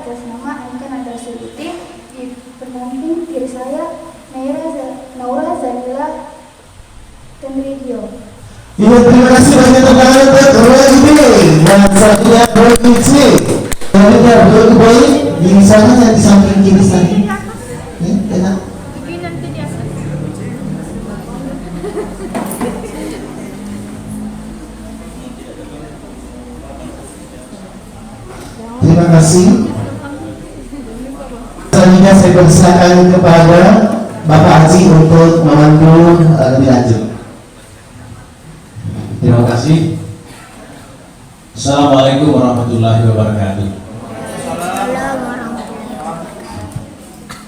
atas nama Ankan Andar Suruti, di pendamping kiri saya Naura Zanila Tenridio. Iya, terima kasih banyak teman-teman. Terus ini dan satunya provinsi. Selanjutnya Bro Boy di sana dan di samping kiri sana. Enak. Terima kasih. Selanjutnya saya persilakan kepada Bapak Haji untuk memandu lebih lanjut. Terima kasih. Assalamualaikum warahmatullahi wabarakatuh.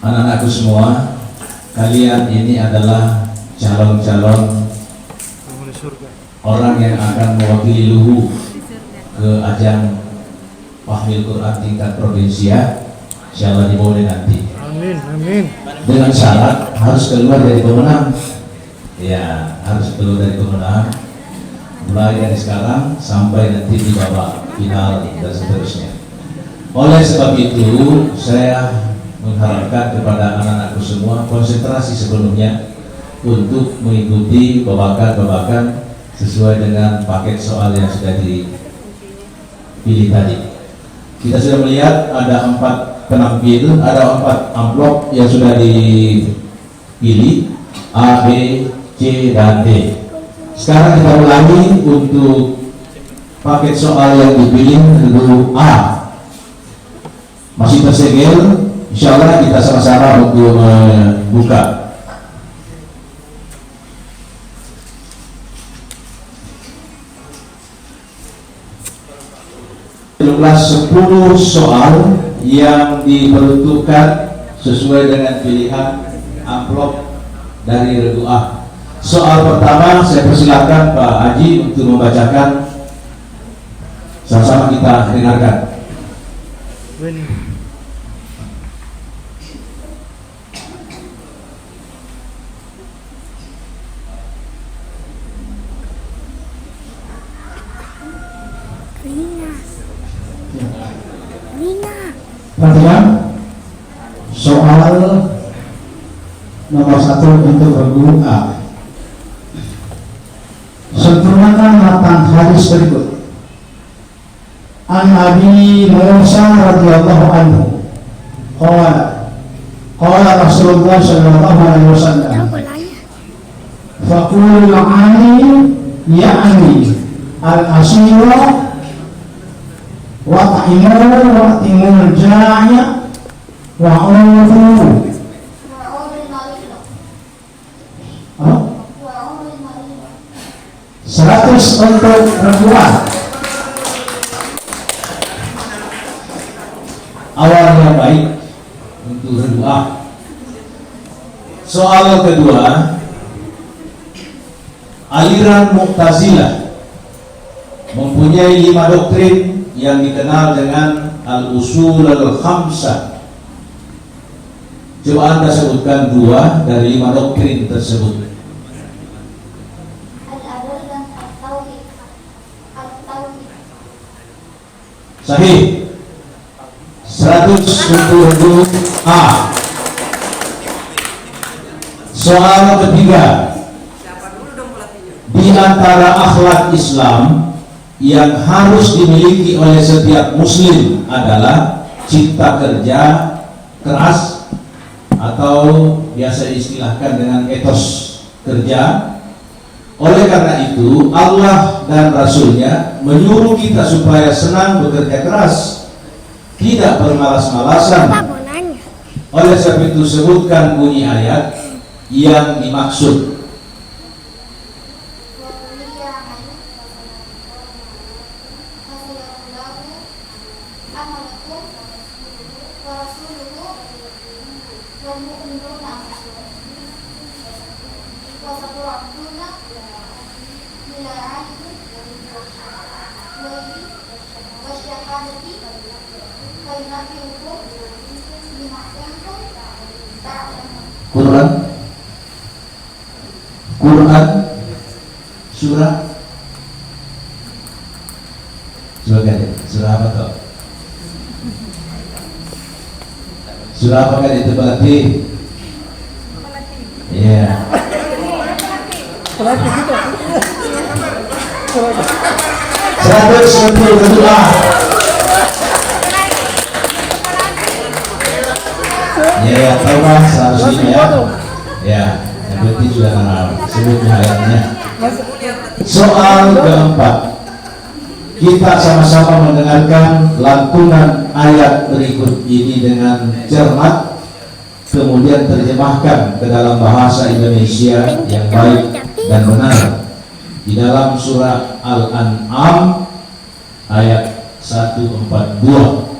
Anak-anakku semua, kalian ini adalah calon-calon orang yang akan mewakili Luhu ke ajang Mahfil Quran tingkat provinsi ya. Insyaallah diboleh nanti. Amin, amin. Dengan syarat harus keluar dari pemenang. Ya, harus keluar dari pemenang. Mulai dari sekarang sampai nanti di babak final dan seterusnya. Oleh sebab itu, saya mengharapkan kepada anak-anakku semua konsentrasi sebelumnya untuk mengikuti babakan-babakan sesuai dengan paket soal yang sudah dipilih tadi. Kita sudah melihat ada 4 penampil, ada 4 amplop yang sudah dipilih, A, B, C, dan D. Sekarang kita ulangi untuk paket soal yang dipilih dulu A. Masih tersegel, insya Allah kita sama-sama untuk membuka. Jumlah 10 soal yang diperuntukkan sesuai dengan pilihan amplop dari regu A. Soal pertama saya persilakan Pak Haji untuk membacakan, sama-sama kita dengarkan. Perhatikan soal nomor 1 untuk regu A. Sempurnakan matang hadis berikut. An Abi Musa radhiyallahu anhu qala Rasulullah sallallahu alaihi wasallam faqul ma'ani ya'ni al-asira wa ta'imul ja'ya wa ufu 100 untuk perempuan. Awal yang baik untuk berdoa. Soal kedua, aliran Mu'tazilah mempunyai 5 doktrin yang dikenal dengan al-usul al-khamsah. Coba Anda sebutkan 2 dari 5 doktrin tersebut. Sahih. 100 untuk A. Soal ketiga, di antara akhlak Islam yang harus dimiliki oleh setiap muslim adalah cipta kerja keras atau biasa istilahkan dengan etos kerja. Oleh karena itu Allah dan Rasulnya menyuruh kita supaya senang bekerja keras, tidak bermalas-malasan. Oleh sebab itu sebutkan bunyi ayat yang dimaksud. Quran surah surah apa tuh? Surah apa kan itu berarti? Iya. 192. Ya, tahu kan 105 ya. Ya, yang penting sudah kenal sebutnya ayatnya. Soal keempat, kita sama-sama mendengarkan lantunan ayat berikut ini dengan cermat, kemudian terjemahkan ke dalam bahasa Indonesia yang baik dan benar. Di dalam surah Al-An'am ayat 142.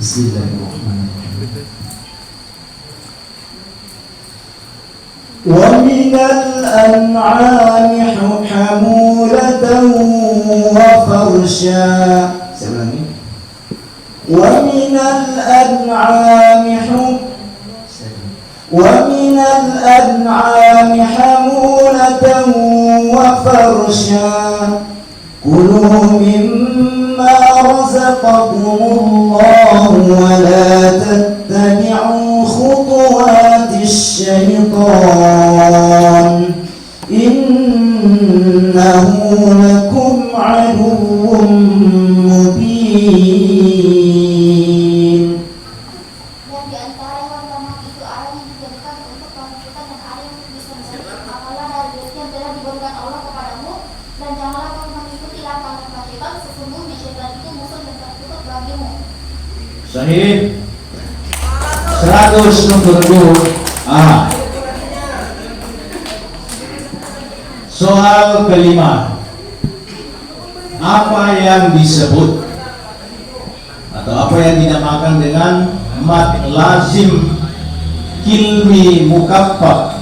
Bismillahirrahmanirrahim. ومن الأنعام حمولة وفرشا. ومن الأنعام حمولة وفرشا كلوا مما رزقكم الله ولا تتبعوا خطوات الشيطان إنه لكم عدو مبين. Dan di antara hewan itu ada yang dijadikan untuk kelanjutan dan ada yang bisa menjadi amalan dari rezeki yang telah diberikan Allah kepadamu, dan janganlah kamu mengikuti langkah-langkah syaitan, sesungguhnya syaitan itu musuh dan tertutup bagimu. Sahih. 162. Soal kelima, apa yang disebut atau apa yang dinamakan dengan mad lazim kilmi mukaffaf?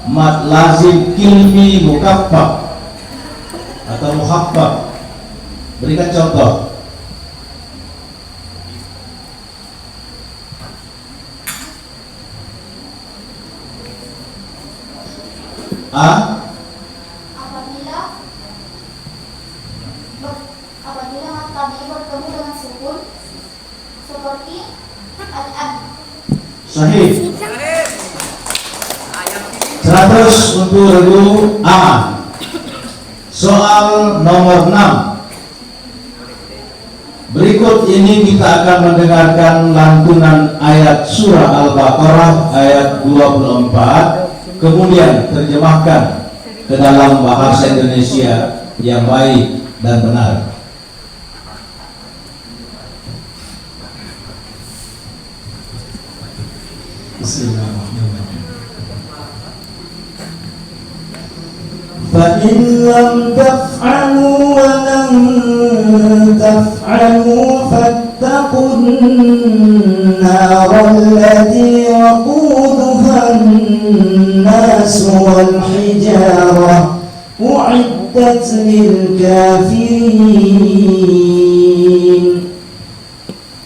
Mad lazim kilmi mukaffaf atau muhaffaf. Berikan contoh. Apabila mat tadi bertemu dengan sukun seperti al-ab. Sahih. 100 untuk regu aman. Soal nomor 6. Berikut ini kita akan mendengarkan lantunan ayat surah Al-Baqarah ayat 24, kemudian terjemahkan ke dalam bahasa Indonesia yang baik dan benar. Bismillahirrahmanirrahim. فَإِنْ لَمْ تَفْعَلُوا وَلَنْ تَفْعَلُوا فَاتَّقُوا النَّارَ الَّتِي وَقُودُهَا النَّاسُ وَالْحِجَارَةُ أُعِدَّتْ لِلْكَافِرِينَ.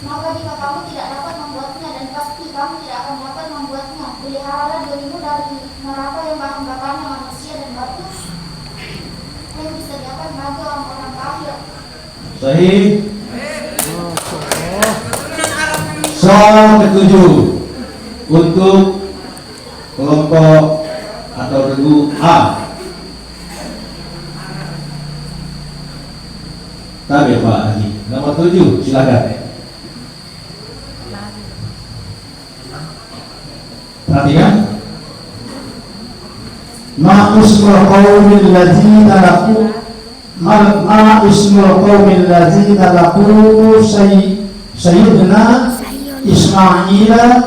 Maka jika kamu tidak dapat membuatnya, dan pasti kamu tidak akan dapat membuatnya, peliharalah dirimu dari neraka yang bahan bakarnya manusia dan batu yang disediakan bagi orang-orang kafir. Sahih. Soal ketujuh untuk kelompok atau regu A. Tabi Pak Haji. Nomor 7, silakan. Perhatikan. Ma usmul qaumil ladzina laqu ma usmul qaumil ladzina laqu sayyidina Ismaila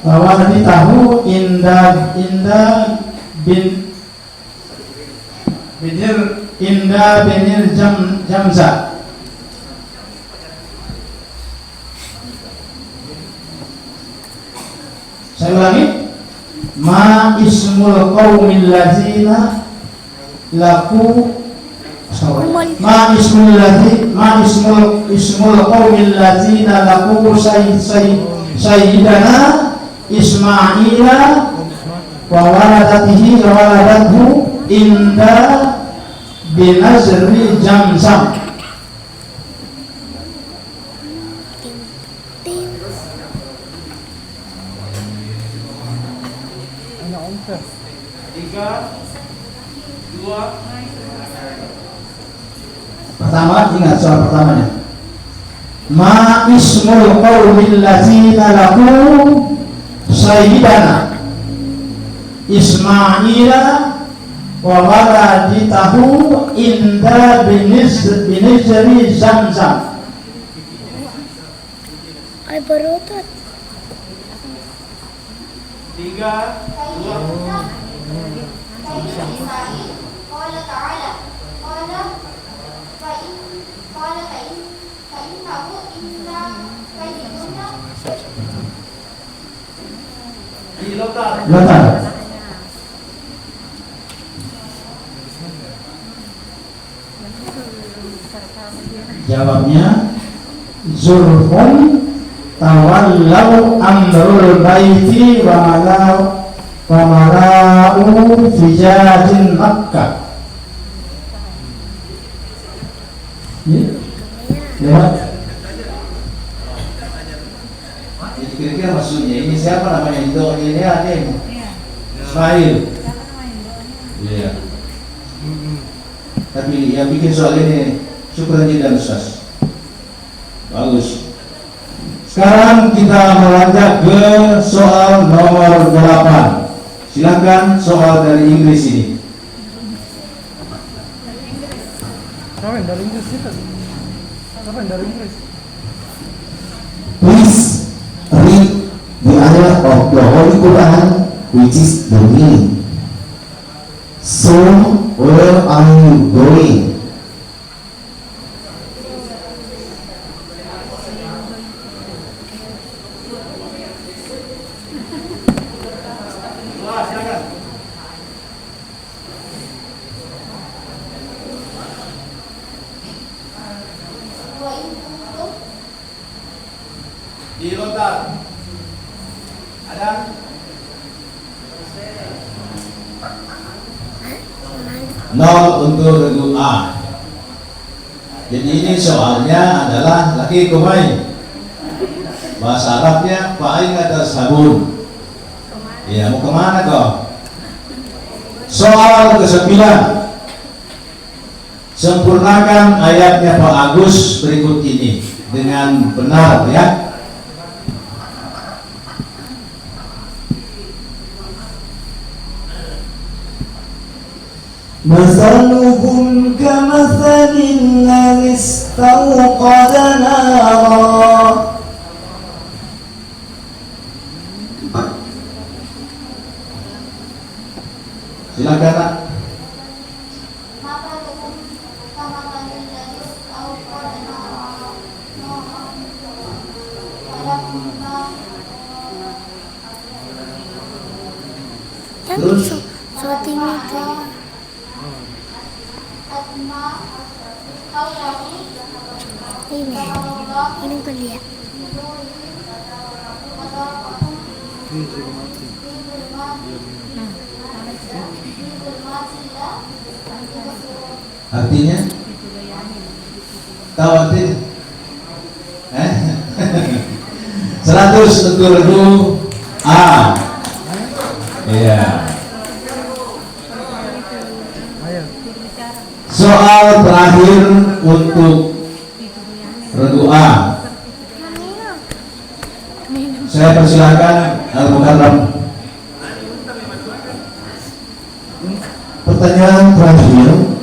wawaladi tahu inda binir jamza. Saya ulangi. Ma ismul qaumil ladzina laku ma ismul qaumil ladzina laku sayyidana Ismaila wa waladathu inda binazri Zamzam. Pertama, ingat soal pertamanya. Ma ismul qaumil ladzina lahu sayyidana Ismaila wa waladitahu inda binizri Zamzam. Ay barutot. 3, 2. قال تعالى قال فإنه إلا كيدنا Lontar. Jawabnya Zulhum tawallau amrul baiti wa mala'u fijajin Makkah. Lewat. Jadi kira-kira maksudnya ini siapa namanya itu? Ini ada yang Ismail. Iya. Tapi yang bikin soal ini syukuran dan Ustaz. Bagus. Sekarang kita melonjak ke soal nomor 8. Silakan soal dari Inggris ini. Dari Inggris itu. Apa yang dari Inggris? Please read the ayat of the Holy Quran, which is the meaning. So, where are you going? Dilontar. Ada? Nol untuk regu A. Jadi ini soalnya adalah laki kumai. Bahasa Arabnya fa'in atas sabun. Ya, mau kemana kau? Soal ke-9. Sempurnakan ayatnya Pak Agus berikut ini dengan benar ya. Masaluhum kamathalil ladzi istawqada nara. Silakan Nak. Terus ini kuliah. Artinya? Tahu artinya? 100 untuk regu A. Iya. Soal terakhir untuk regu A. Saya persilakan Al-Mukarram. Pertanyaan terakhir.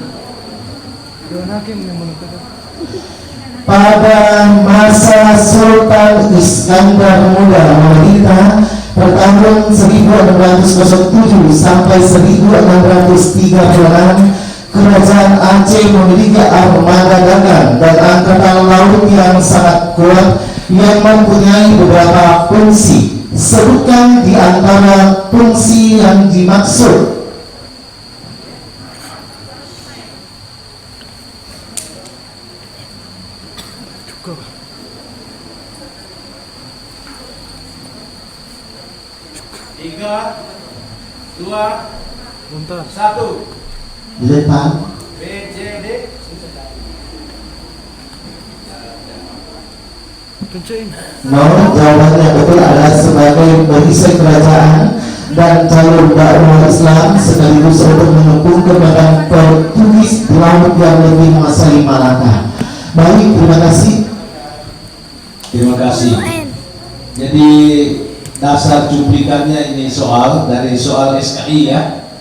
Pada masa Sultan Iskandar Muda memerintah pertahun 1607 sampai 1636, Kerajaan Aceh memiliki armada dagang dan angkatan laut yang sangat kuat yang mempunyai beberapa fungsi. Sebutkan di antara fungsi yang dimaksud. 3, 2, Bentar. 1. Dilempar. B, C, D. Kencing. No, jawabannya betul adalah sebagai perisai kerajaan dan calon dakwah Islam sekaligus untuk mendukung kepada petugas pelaut yang lebih menguasai Malaka. Baik, terima kasih. Terima kasih. Jadi dasar cuplikannya ini soal dari soal SKI ya.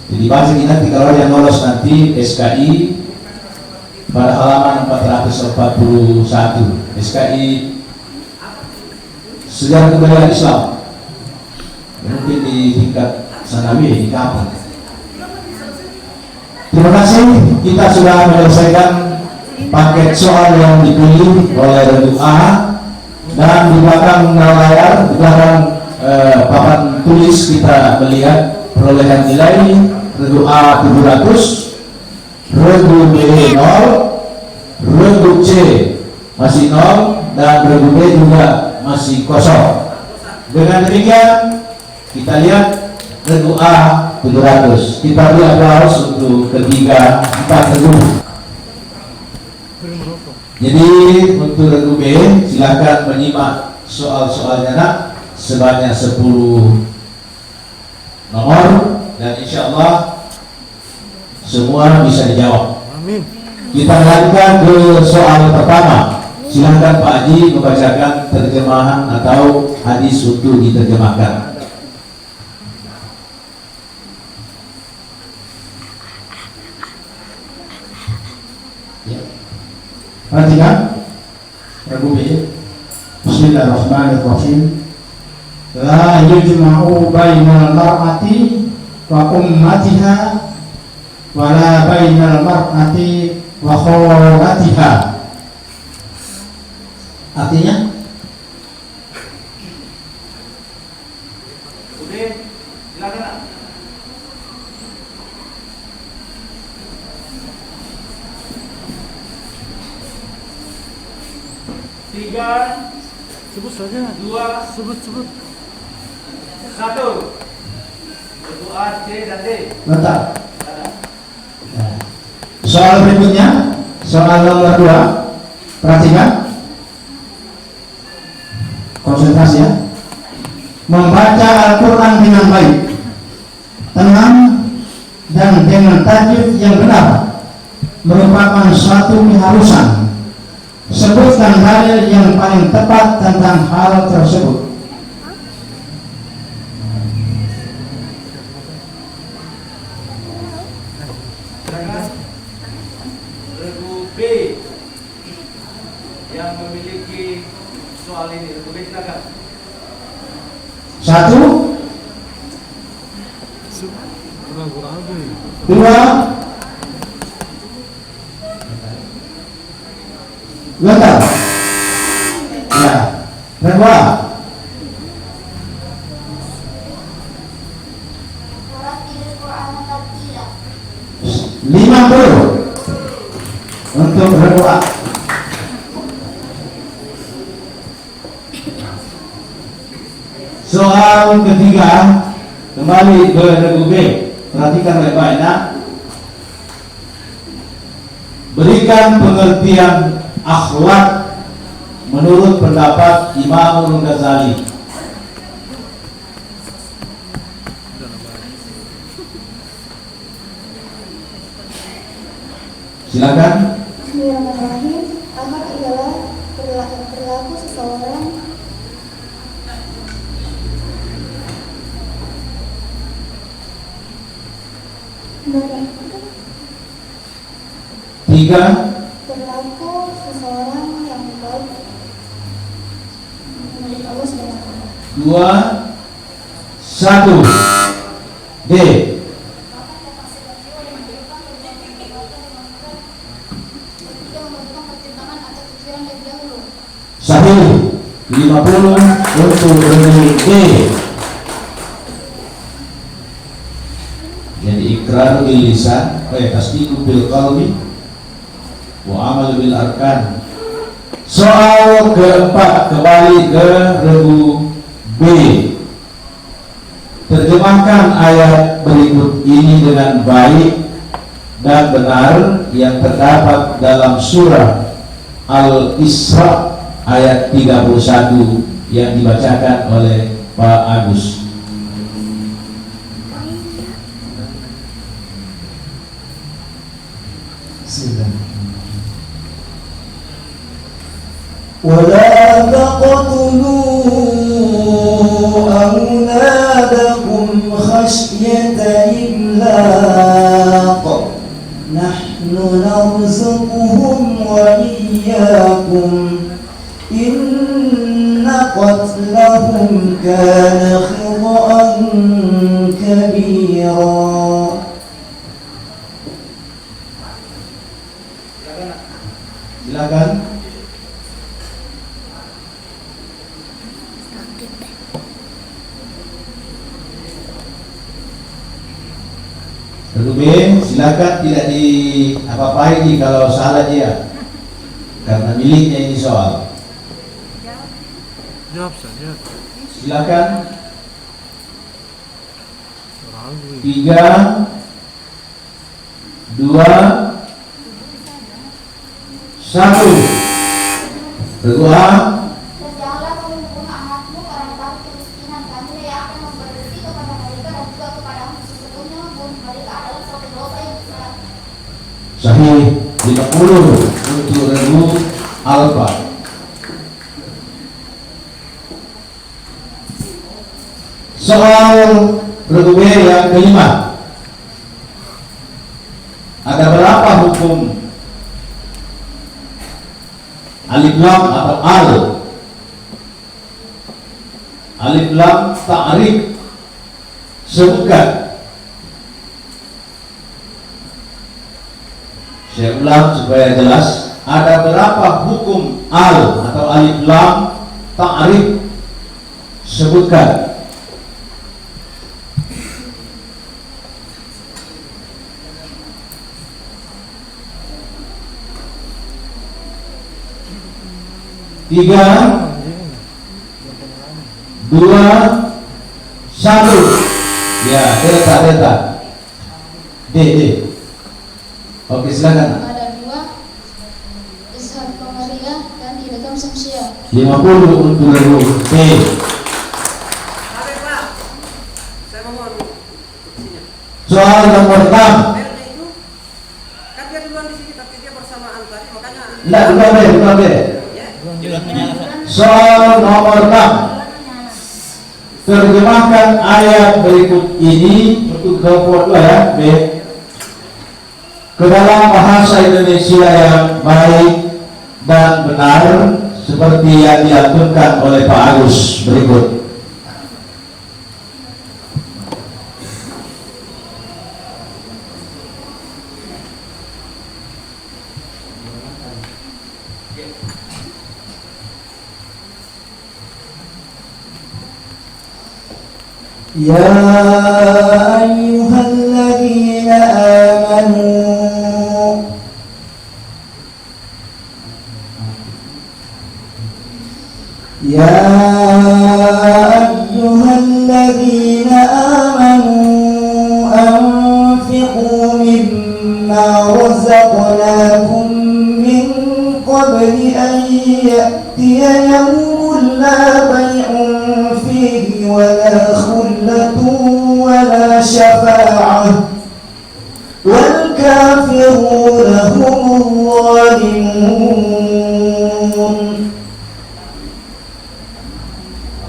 Jadi baca nanti kalau yang lolos nanti SKI pada halaman 441 SKI sejarah kebudayaan Islam, mungkin di tingkat sanawi di kapan. Terima kasih, kita sudah menyelesaikan paket soal yang dipilih oleh Regu A, dan di belakang layar, di belakang papan tulis kita melihat perolehan nilai. Regu A 700, Regu B 0, Regu C masih 0, dan Regu D juga masih kosong. Dengan demikian kita lihat Regu A 700. Kita beri aplaus untuk ketiga 4 regu. Jadi untuk Regu B silakan menyimak soal-soalnya nak, sebanyak 10 nomor, dan insya Allah semua bisa dijawab. Amin. Kita lanjutkan ke soal pertama. Silakan Pak Haji membacakan terjemahan atau hadis untuk diterjemahkan. Ya. Perhatikan, Regu B. Bismillahirrahmanirrahim. La yujma'u bainal mar'ati wa ummatiha wa la bainal mar'ati wa khawatiha. Artinya Udah, silakan. Tiga, Sebut saja. 2, Sebut. 1. Regu A, C, dan D. bentar. Nah, soal berikutnya, soal nomor 2. Perhatikan. Konsentrasi ya. Membaca Al-Quran dengan baik, tenang, dan dengan tajwid yang benar merupakan suatu keharusan. Sebutkan dalil yang paling tepat tentang hal tersebut. Regu B yang memiliki soal ini. Regu B silakan. 1, Ragu-ragu. 2, bentar. Ya, Regu A. Warattilil Qur'ana tartila. 50 untuk Regu A. Soal ketiga kembali ke Regu B. Perhatikan baik-baik nak. Berikan pengertian akhlak menurut pendapat Imam Ghazali. Silakan. Bismillahirrahmanirrahim. Akhlak adalah perilaku seseorang Tiga, perilaku seseorang yang baik menurut Allah Subhanahu wa Ta'ala. 2, 1. D. Sahih. 50 untuk Regu D. Jadi ikrar bil lisan, tasdiqu bil qalbi wa amal bil arkan. Soal keempat kembali ke Regu B. Terjemahkan ayat berikut ini dengan baik dan benar yang terdapat dalam surah Al-Isra ayat 31 yang dibacakan oleh Pak Agus. ولا تقتلوا أولادكم خشية إملاق نحن نرزقهم وإياكم إن قتلهم كان خطأ كبيرا. Silakan. Rubin, silakan tidak di apa-apain kalau salah dia, karena miliknya ini soal. Jawab saja. Silakan. Ragu. 3, 2, 1. Berdoa. Dan janganlah kamu membunuh anakmu karena takut kemiskinan kamu yang akan memberkati kepada mereka dan juga kepadamu. Sesungguhnya membunuh mereka adalah suatu dosa yang besar. Sahih 50 untuk Rebu Alfa. Soal Rebu yang kelima. Ada berapa hukum alif lam atau al? Alif lam ta'rif. Sebutkan. Saya ulang supaya jelas. Ada berapa hukum al atau alif lam ta'rif? Sebutkan. Tiga, 2, 1. Ya, delta. D. Oke, silakan. Ada 2 Ishak Komariah dan Idham Samsiah. 50 untuk Rebu B. Saya mohon Soal nomor 6. RD itu kan dia duluan di sini tapi dia bersamaan tadi makanya Bukan B. Soal nomor 6. Terjemahkan ayat berikut ini untuk kelompok 2 ya, B. Ke dalam bahasa Indonesia yang baik dan benar seperti yang diaturkan oleh Pak Agus berikut. يا أيها الذين آمنوا أنفقوا مما رزقناكم من قبل أن يأتي يوم لا بيع فيه ولا خلة ولا شفاعة والكافرون هم الظالمون.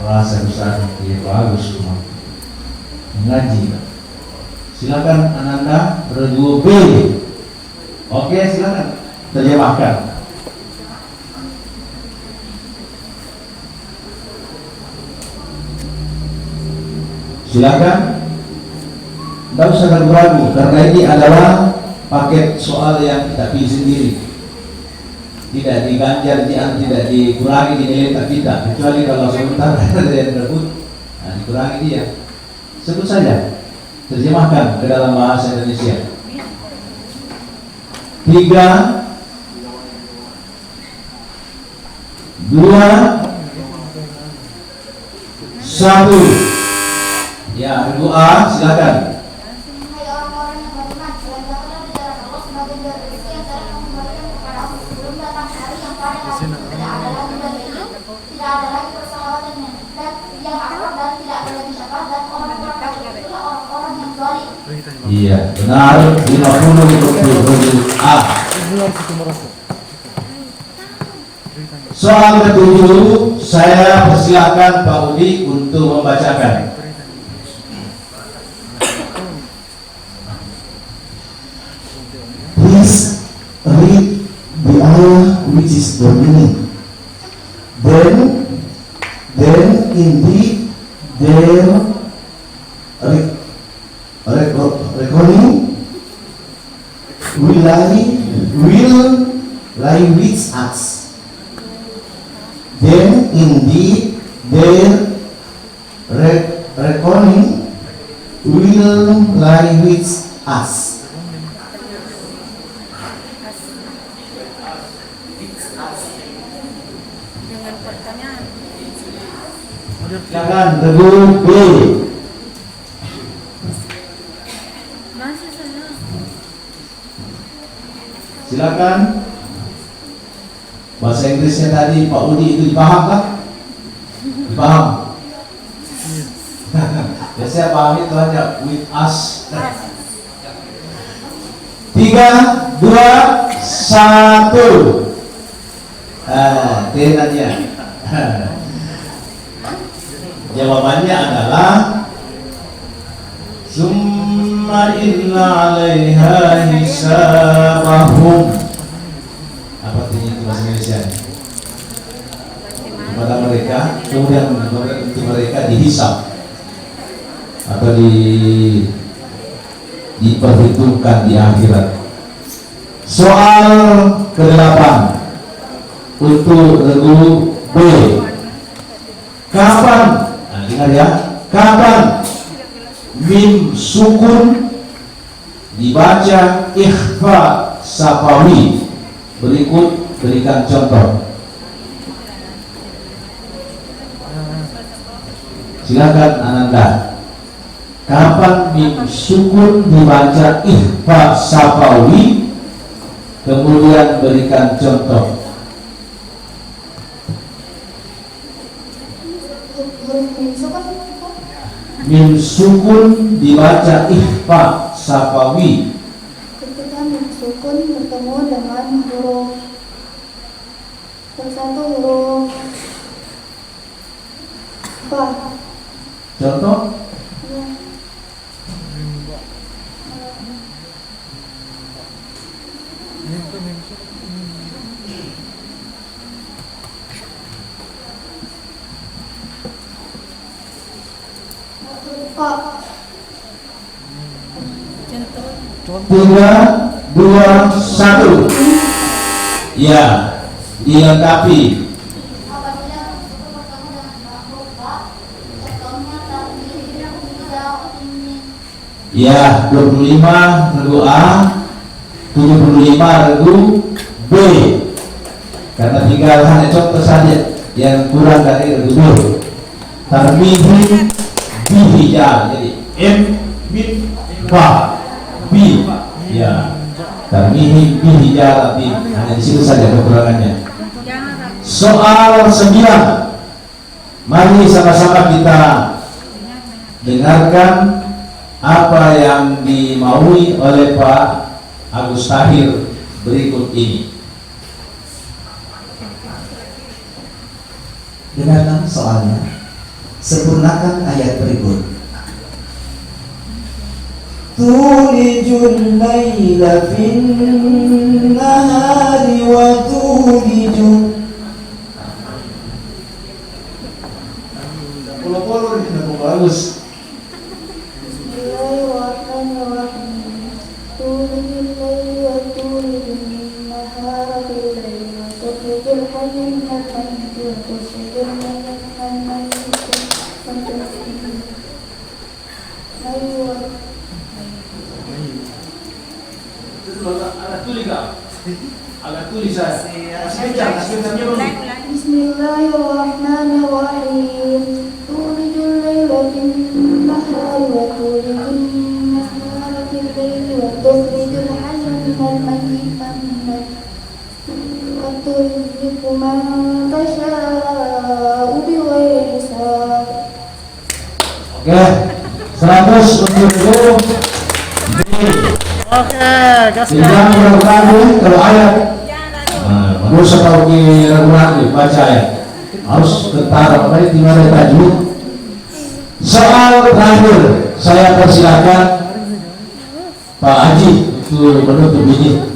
Rasa besar dia bagus mengaji. Silakan Ananda berdua B. Oke, silakan terjemahkan. Silakan. Tidak usah ragu-ragu karena ini adalah paket soal yang kita pilih sendiri. Tidak diganjar, tidak dikurangi di nilai kita, kecuali kalau sebentar ada yang berebut, nah, dikurangi dia. Sebut saja, terjemahkan ke dalam bahasa Indonesia. 3, 2, 1. Ya, Doa, silakan. Hai orang-orang yang beriman, beranjaklah di jalan Allah sebagai dari rezeki yang telah kamu berikan kepadamu sebelum datang hari yang pada hari itu tidak ada lagi berlindung, tidak ada lagi persahabatannya, dan yang akrab dan tidak ada lagi syafaat, dan orang-orang kafir itulah orang-orang yang zalim. Iya, benar. 50 A. Ini harus itu merasa. Soal ketujuh, saya persilakan Pak Udi untuk membacakan. Please read the ayah which is the meaning. Then indeed their reckoning will lie with us. Then indeed their reckoning will lie with us. Dengan pertanyaan. Silakan regu B. Masih sana. Silakan. Bahasa Inggrisnya tadi Pak Udi itu dipaham kan? Dipaham? Ya saya paham itu hanya with us. 3, 2, 1. Tenanya. Jawabannya adalah Summa inna 'alaiha hisabahum. Apa artinya itu bahasa Indonesia? Kepada mereka, kemudian untuk mereka dihisab atau diperhitungkan di akhirat. Soal ke-8 untuk regu B. Kapan? Nah, dengar ya. Kapan mim sukun dibaca ikhfa safawi? Berikut berikan contoh. Silakan Ananda. Kapan mim sukun dibaca ikhfa safawi? Kemudian berikan contoh. Mim sukun dibaca ikhfa safawi. Ketika mim sukun bertemu dengan huruf bersatu huruf ba. Contoh. Pak. 3, 2, 1. Ya, dilengkapi. Apabila sukun bertemu dengan huruf ba, contohnya tadi tidak ini. Ya, 25 regu A, 75 regu B. Karena tinggal hanya contoh saja yang kurang dari regu B. Tarmihi bihijal. Jadi M bin ba B. Ya. Tarmihi bihijal, hanya di situ saja kekurangannya. Soal 9. Mari sama-sama kita dengarkan apa yang dimaui oleh Pak Agus Tahir berikut ini. Dengarkan soalnya. Sempurnakan ayat berikut. Tulijul laila fin nahari wa tulijul. Polo-polo ini bagus. Bismillahirrahmanirrahim. Tulijul laila wa tulijul nahara fil laili wa tukhrijul hayya minal mayyiti wa tukhrijul mayyita minal mayyiti wa Bismillahirrahmanirrahim. Tulijul laila fin البحر وتولج النهار في الليل وتخرج الحي من الميت وترزق من تشاء بغير حساب. Oke, 100 untuk guru. Oke, gas. Jangan ragu-ragu kalau ayat. Nggak usah tahu ragu-ragu baca ayat. Harus ketara baik di mana tajuk. Soal terakhir saya persilakan Pak Haji untuk menutup ini.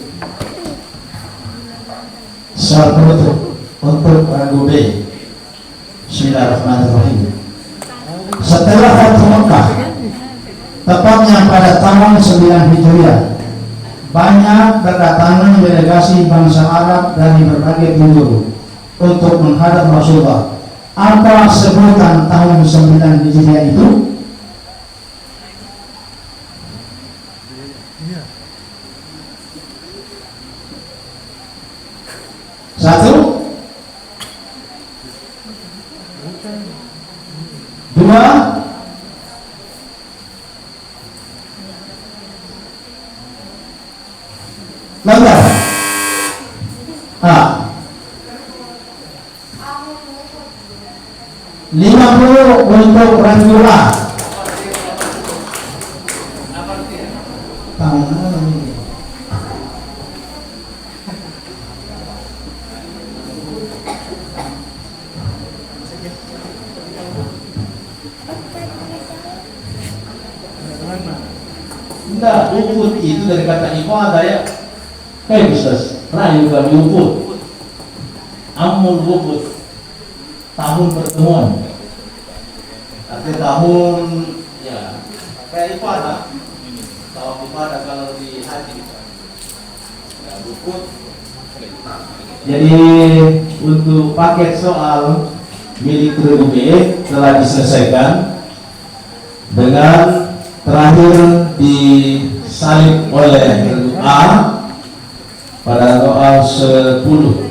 Soal penutup untuk ragu B. Bismillahirrahmanirrahim. Setelah Fathu Mekah, tepatnya pada tahun 9 Hijriah, banyak berdatangan delegasi bangsa Arab dari berbagai penjuru untuk menghadap Rasulullah. Apa sebutan tahun 9 Hijriah itu? Satu, dua, langgar. A. 50 untuk Rasulullah. Tahun apa ini? Enggak, Uhud itu dari kata ibadah ya. Kayak Ustaz, rayu kami Uhud. Amul Uhud, tahun pertemuan. Artinya tahun ya kayak ibadah. Tahun ibadah kalau di haji. Ya, Uhud. Jadi untuk paket soal milik Regu B telah diselesaikan dengan terakhir disalib oleh Regu A pada soal 10.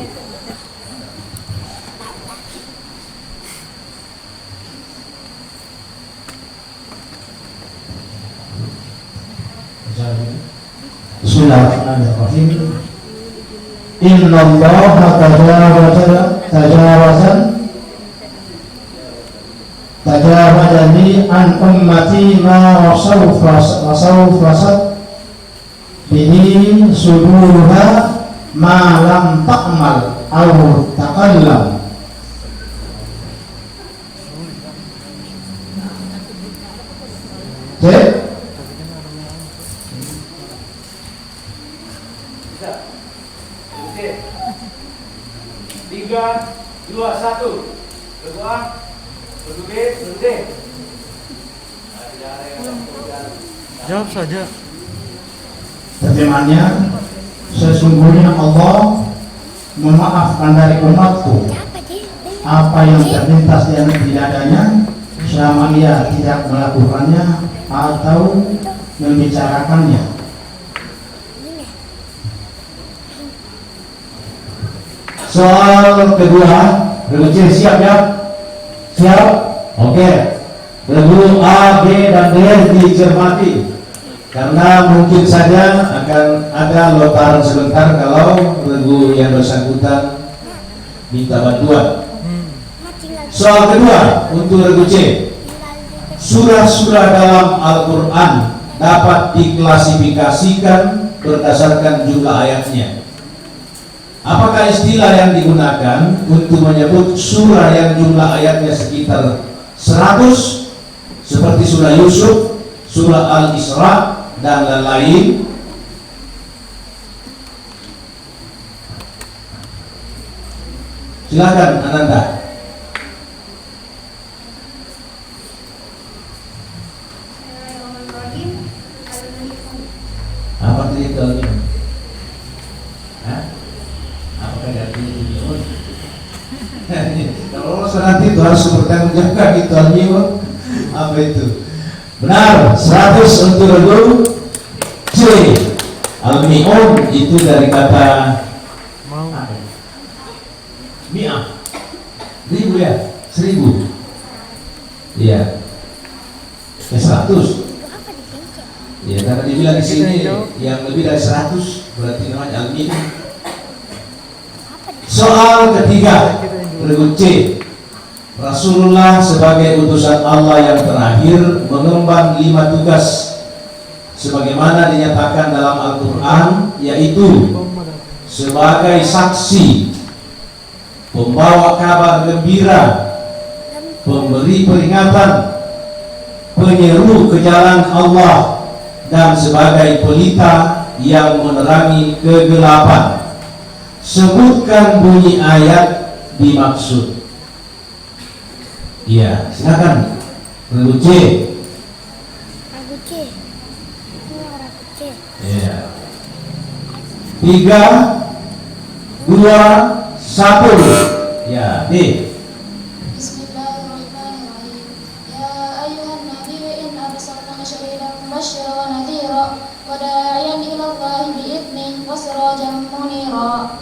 Bismillahirrahmanirrahim. Innallaha tajawazani an ummati ma wasawfasat bihi suduruha ma lam ta'mal aw taqallam. Cek. Oke. 3, 2, 1. Kedua, berdua. Jawab saja. Terjemahannya, sesungguhnya Allah memaafkan dari umatku apa yang terlintas di dadanya selama ia tidak melakukannya atau membicarakannya. Soal kedua, Regu C siap ya? Siap? Oke. Regu A, B, dan D dicermati karena mungkin saja akan ada lontaran sebentar kalau Regu yang bersangkutan minta bantuan. Soal kedua untuk Regu C, surah-surah dalam Al-Quran dapat diklasifikasikan berdasarkan jumlah ayatnya. Apakah istilah yang digunakan untuk menyebut surah yang jumlah ayatnya sekitar 100 seperti surah Yusuf, surah Al-Isra, dan lain-lain? Silakan Ananda. Apa itu Al-Mi'un? Apakah artinya Al-Mi'un? Kalau nanti itu harus bertanggung jawab itu Al-Mi'un. Apa itu? Benar, 100 untuk Regu C. Al-Mi'un itu dari kata mi'ah, 1000 ya, 1000. Iya. 100. Ya, karena dibilang di sini yang lebih dari 100 berarti namanya al-mini. Soal ketiga, berikut C. Rasulullah sebagai utusan Allah yang terakhir mengemban 5 tugas sebagaimana dinyatakan dalam Al-Quran, yaitu sebagai saksi, pembawa kabar gembira, pemberi peringatan, penyeru ke jalan Allah, dan sebagai pelita yang menerangi kegelapan. Sebutkan bunyi ayat dimaksud. Iya, silakan. Berikut C. Iya. 3, 2, 1. Ya, D. Bismillahirrahmanirrahim. Ya ayyuhan nabiyyu inna arsalnaka syahidan mubasysyiran wa nadhiran wa da'iyan ila Allahi bi'idnihi wa sirajan munira.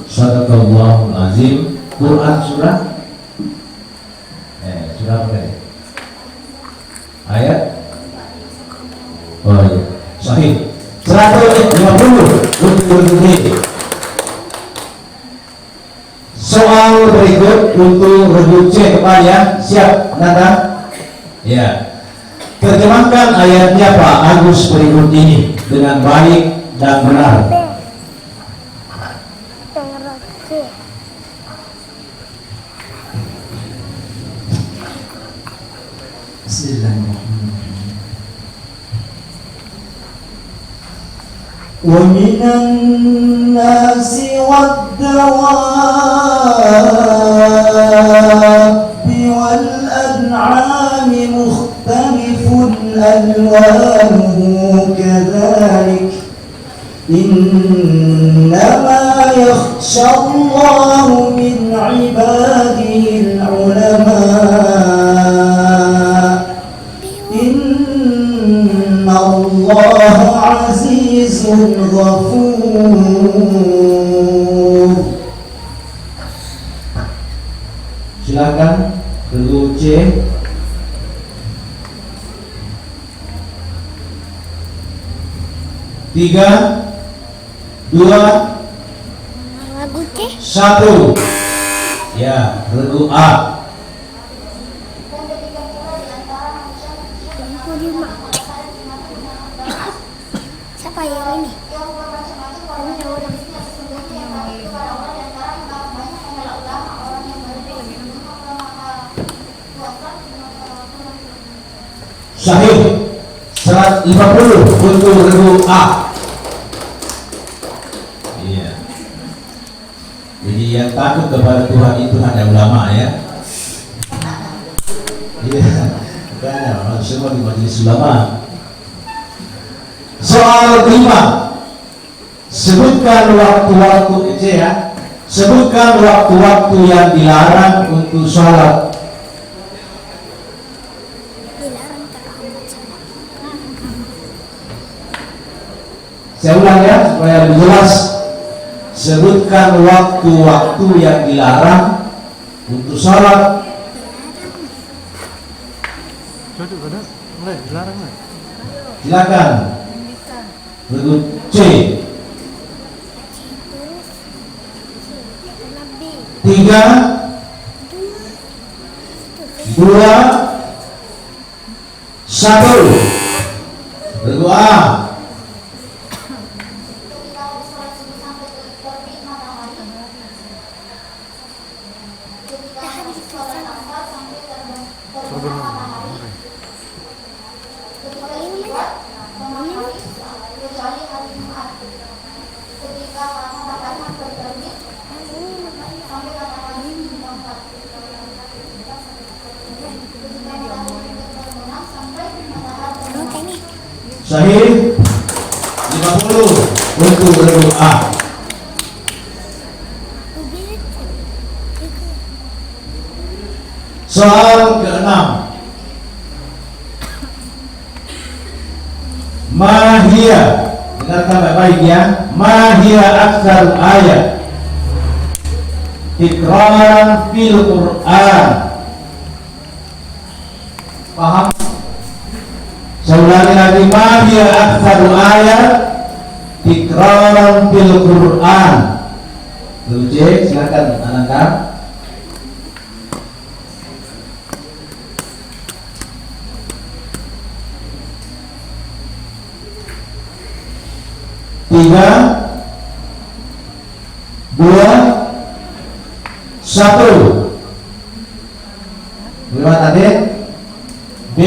Sadaqallahul azim. Quran surah surah apa ini? Ayat? Oh iya, sahih. 150 untuk ini. Soal berikut untuk regu C depannya. Siap, Nanda? Ya. Terjemahkan ayatnya Pak Agus berikut ini dengan baik dan benar. Bismillahirrahmanirrahim. Wa minan nasi wad-dawabi wal an'ami mukhtalifun alwanuhu kadzalik innama yakhsha Allahu min ibadihi al-ulama. Allah azizun ghafur. Silakan regu C. 3, 2, 1. Ya, regu A. Dan demikian pula di antara manusia Siapa yang ini? yang bermacam-macam warna yang berbeda sesungguhnya yang baik itu pada orang di antara yang banyak adalah ulama, orang yang berbeda Sahih. 150 untuk regu A. Iya. Jadi yang takut kepada Tuhan itu hanya ulama ya. Iya. Bukan semua di majelis ulama. Soal kelima. Sebutkan waktu-waktu itu ya. Sebutkan waktu-waktu yang dilarang untuk sholat. Saya ulang ya supaya lebih jelas. Sebutkan waktu-waktu yang dilarang untuk sholat. Mulai dilarang lah. Silakan. Berikut C. 3, 2, 1. Berikut A. ketika habis sholat subuh sampai terbit matahari, ketika habis sholat asar sampai terbenam matahari, ketika istirahat matahari kecuali hari Jumat, ketika matahari hampir terbit sampai matahari meningkat, ketika matahari terbenam sampai matahari terbenam. Sahih. 50 untuk regu A. Soal ke-6. Mahia, dengarkan baik-baik ya. Mahia aktsar ayat tikraran fil Quran. Paham? Saya ulangi lagi, ma hiya aktsaru ayat tikraran fil Quran. Lucu, silakan Ananda. Tiga, dua, satu. Berapa tadi? B,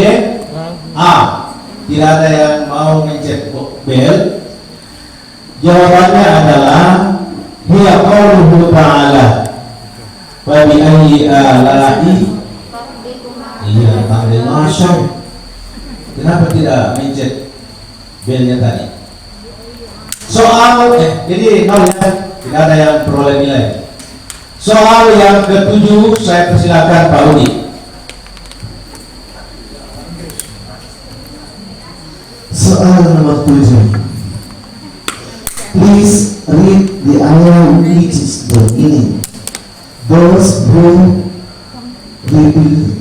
A. Tidak ada yang mau mencet bel. Jawabannya adalah hiya qauluhu ta'ala wa bi ayyi ala'i. Iya, tampil masya. Kenapa tidak mencet belnya tadi? Soal jadi nol ya, tidak ada yang peroleh nilai. Soal yang ketujuh saya persilakan Pak Udi. Soal nomor 7. Please read the ayah which is the meaning. Those who rebel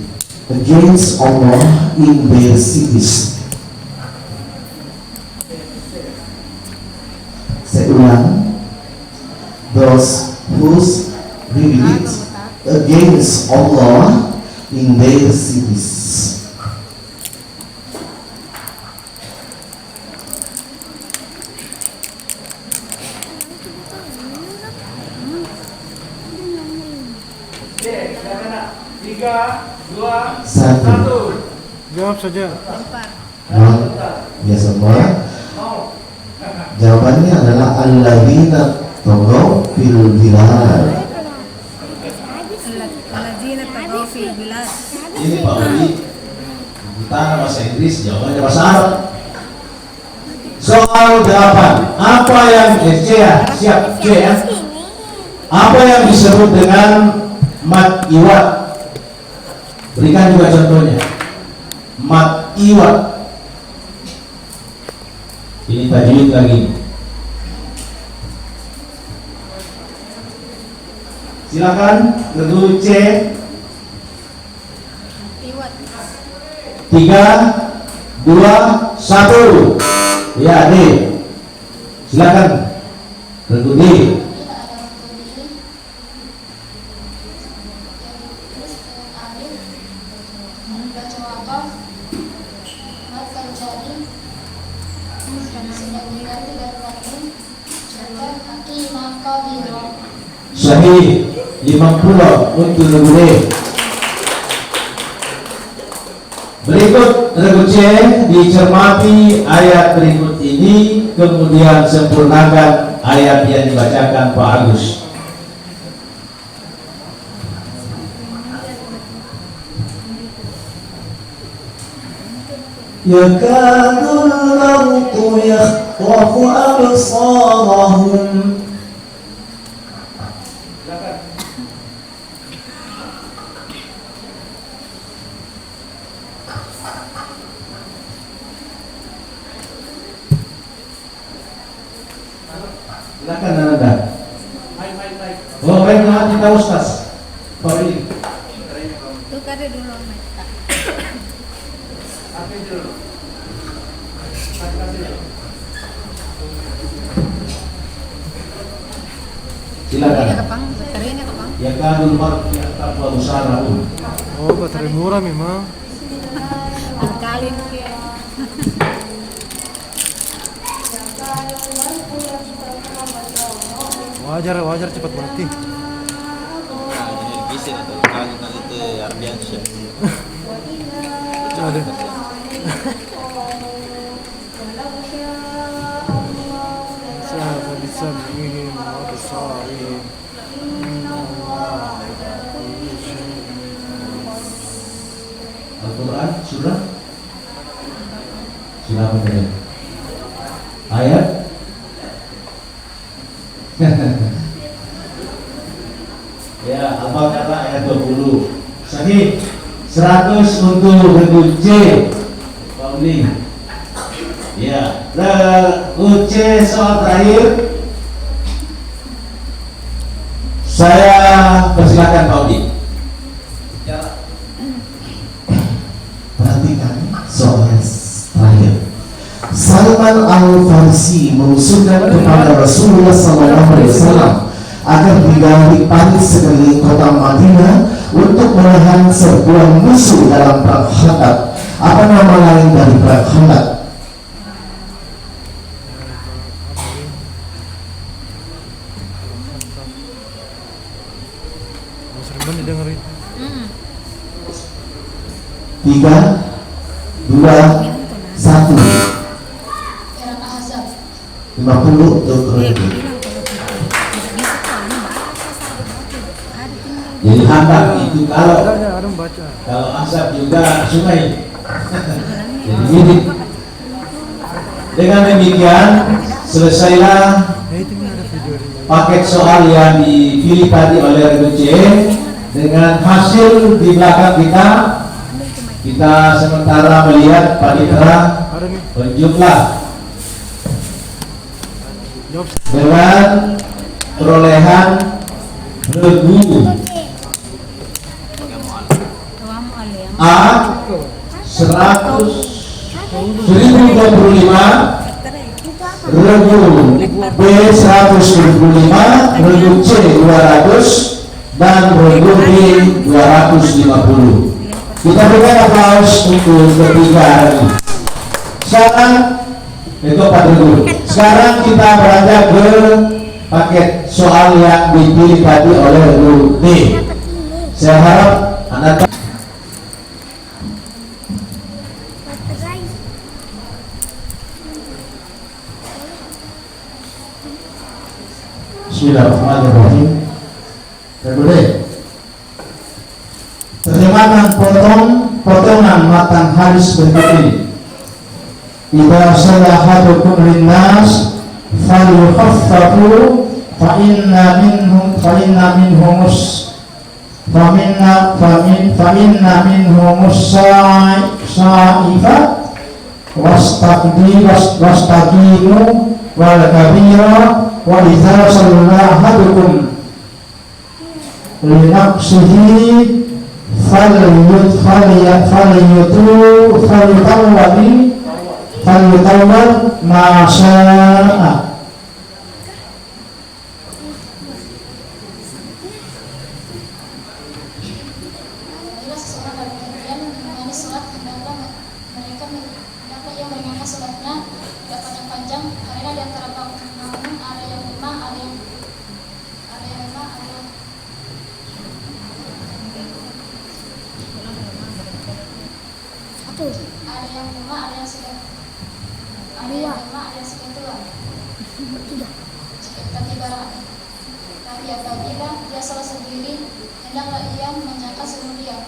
against Allah in their cities. Saya ulang. Those who rebel against Allah in their cities. Satu. Jawab saja. Ya semua. Jawabannya adalah alladzina taghaw fil bilad. Alladzina tagaw fil bilad. Ini Pak Udi, kita bahasa Inggris, jawabannya bahasa Arab. Soal 8. Apa yang C ya? Siap C ya? Apa yang disebut dengan mat iwat? Berikan juga contohnya. Mat iwat. Ini tajwid lagi. Silakan kedua C. 3, 2, 1. Ya, D. Silakan. Kedua D. Sahih 50 untuk negeri. Berikut regu C, dicermati ayat berikut ini, kemudian sempurnakan ayat yang dibacakan Pak Agus. Yakadul mautu yakhtafu absarahum. Silakan Anda. Oh, baik, kita Ustaz. Pak Udi. Itu kade dulu. Silakan. Baterainya kepang. Ya kadul mar ya tabwa usarahu. Oh, baterai murah memang. Sekali mungkin. Wajar cepat mati. Jadi bisa atau kali itu Ardiansyah. Ada. Sahabat bisamihim wa bisarihim. Al-Quran surah. Silakan dari ayat. Ya, apa kata ayat 20? Sahih. 100 untuk regu C. Pak Uli. Ya, regu C soal terakhir. Saya persilakan Pak Uli. Perhatikan soal terakhir. Salman Al-Farisi mengusulkan kepada Rasulullah SAW agar digali parit sekeliling kota Madinah untuk menahan serbuan musuh dalam perang Khandaq. Apa nama lain dari perang Khandaq? Sering banget dengerin. 3, 2, 1. Perang Ahzab. 50 untuk Rocky. Jadi Khandaq itu kalau Ada baca. Ahzab juga sungai. Jadi gini. Dengan demikian selesailah Itu ada video ini. paket soal yang dipilih tadi oleh Regu C. Dengan hasil di belakang kita sementara melihat panitera Ada nih. berjumlah Jawab. dengan perolehan Regu A 1025, Regu B 125, Regu C 200, dan Regu D 250. Kita berikan aplaus untuk ketiga hari. Sekarang itu Pak Regu. Sekarang kita beranjak ke paket soal yang dipilih tadi oleh Regu D. Saya harap Anda Bismillahirrahmanirrahim. Terjemahkan potongan matan hadis berikut ini. Idza salahadukum linnas falyukhaffafu fa inna minhumus sa'ifa wastaqimu wal kabira wa idza salahadukum linafsihi falyutawwal ma syaa. Apabila seseorang dalam keadaan mengimani sholat, hendaklah mereka yang meringankan sholatnya dapat yang panjang, karena di antara makmum ada yang lemah, ada yang sedang tua. Tapi apabila dia sholat sendiri, hendaklah ia menjaga seluruh dia.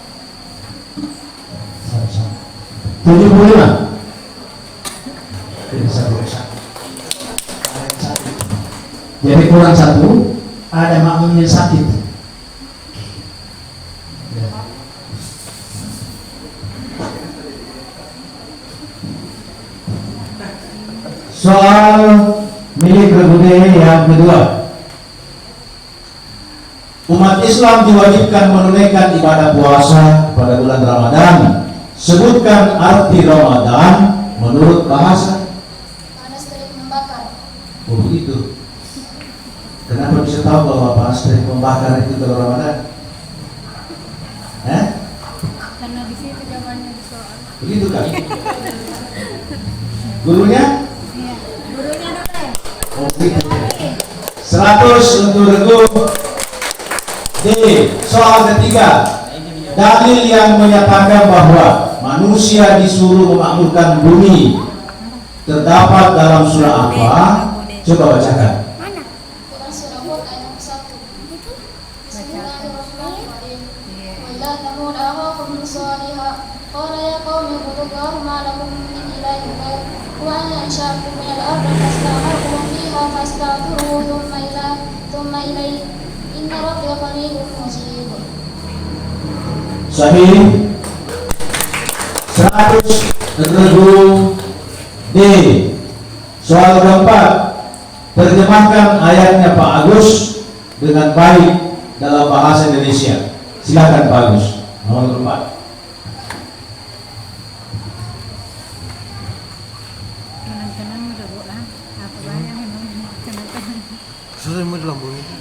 75. Jadi kurang satu, ada makmum yang sakit. Soal milik Regu D yang kedua. Umat Islam diwajibkan menunaikan ibadah puasa pada bulan Ramadan. Sebutkan arti Ramadan menurut bahasa. Panas terik membakar. Oh begitu. Kenapa bisa tahu bahwa panas terik membakar itu kalau Ramadan? Karena di situ jawabannya di soal. Begitu kan? Gurunya? Iya. Gurunya ada berapa? Oh begitu. 100 untuk Regu D. Soal ketiga. Dalil yang menyatakan bahwa manusia disuruh memakmurkan bumi terdapat dalam surah apa? Coba bacakan. Quran surah Hud ayat 1. Bismillahirrahmanirrahim. Wa ila thamud akhahum salihah qala ya qaumi ibudullaha ma lakum min ilahin ghair wa ana ansha'akum min al-ardi fasta'martum fiha fastaghfiruhu thumma ilayhi inna rabbi ghaniyyun mujib. Sahih. 100 Regu D. Soal keempat. Terjemahkan ayatnya Pak Agus dengan baik dalam bahasa Indonesia. Silakan Pak Agus. Nomor 4. Tenang-tenang Sudah mau dilambung itu.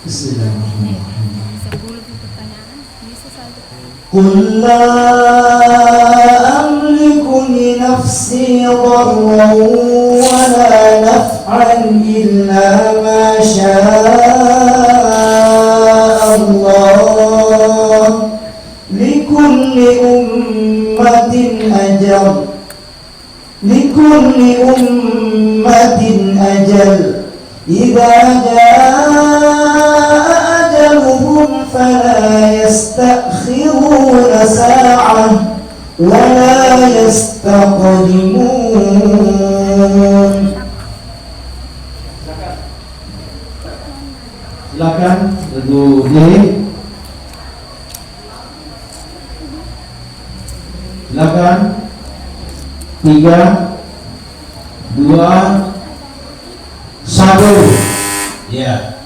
Bismillahirrahmanirrahim. 10 pertanyaan bisa saja. قل لا أملك لنفسي ضرا ولا نفعا إلا ما شاء الله لكل أمة أجل إذا جاء أجلهم فلا يستأخرون ساعة ولا يستقدمون. Silakan regu D. Silakan 3 2 1. Ya.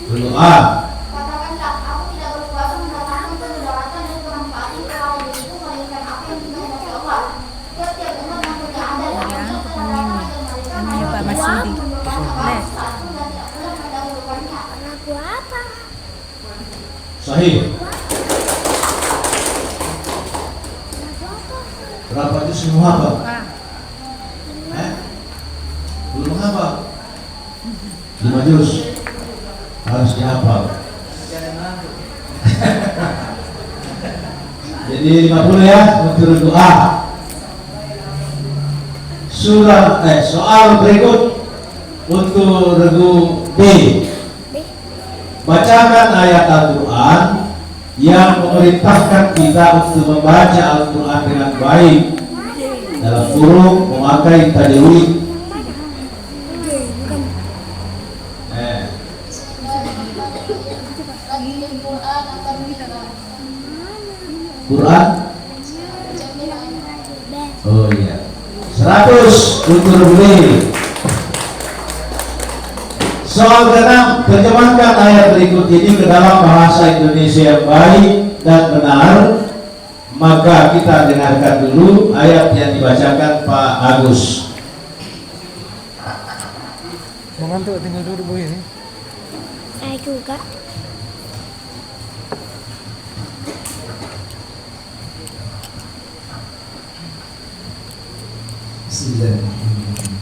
Berdoa. Katakanlah, aku tidak berkuasa mendatangkan kemudaratan dan kemanfaatan kepada diriku melainkan apa yang dikehendaki Allah. Setiap umat yang punya adal akan menerapkan agar mereka Pak Masudi. satu dan tidak pernah mendahulukannya. Sahih. Berapa juz semua apa? Belum hafal. 5 juz. Harus dihafal. Jadi 50 ya untuk doa. Soal berikut untuk regu B. Bacakan ayat Al-Quran yang memerintahkan kita untuk membaca Al-Quran dengan baik dalam kurung memakai tajwid. Quran. Oh iya. 100 untuk beli. Soal ke-6, terjemahkan ayat berikut ini ke dalam bahasa Indonesia yang baik dan benar. Maka kita dengarkan dulu ayat yang dibacakan Pak Agus. Mau ngantuk tinggal duduk begini. Saya juga. Bismillahirrahmanirrahim.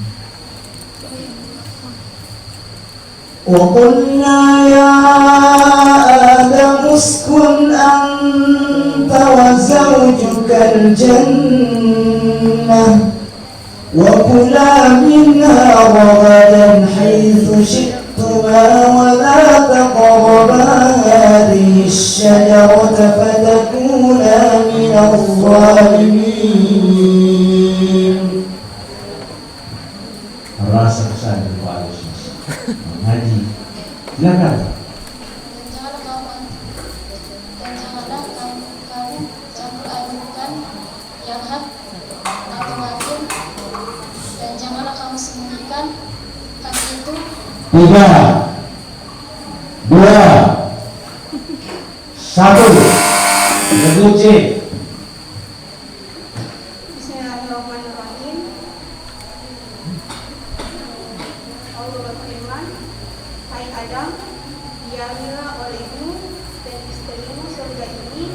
وقلنا يا آدم اسكن أنت وزوجك الجنة وكلا منها رغدا حيث شئتما ولا تقربا هذه الشجرة فتكونا من الظالمين. Rasa kesal dari Pak Agus mengaji. Silakan. Janganlah kamu campur adukan yang hak atau batin, dan janganlah kamu sembunyikan hal itu. 3 2 1. Regu C. Bismillahirrahmanirrahim. Allah berfirman, hai Adam, diamilah olehmu dan istrimu surga ini,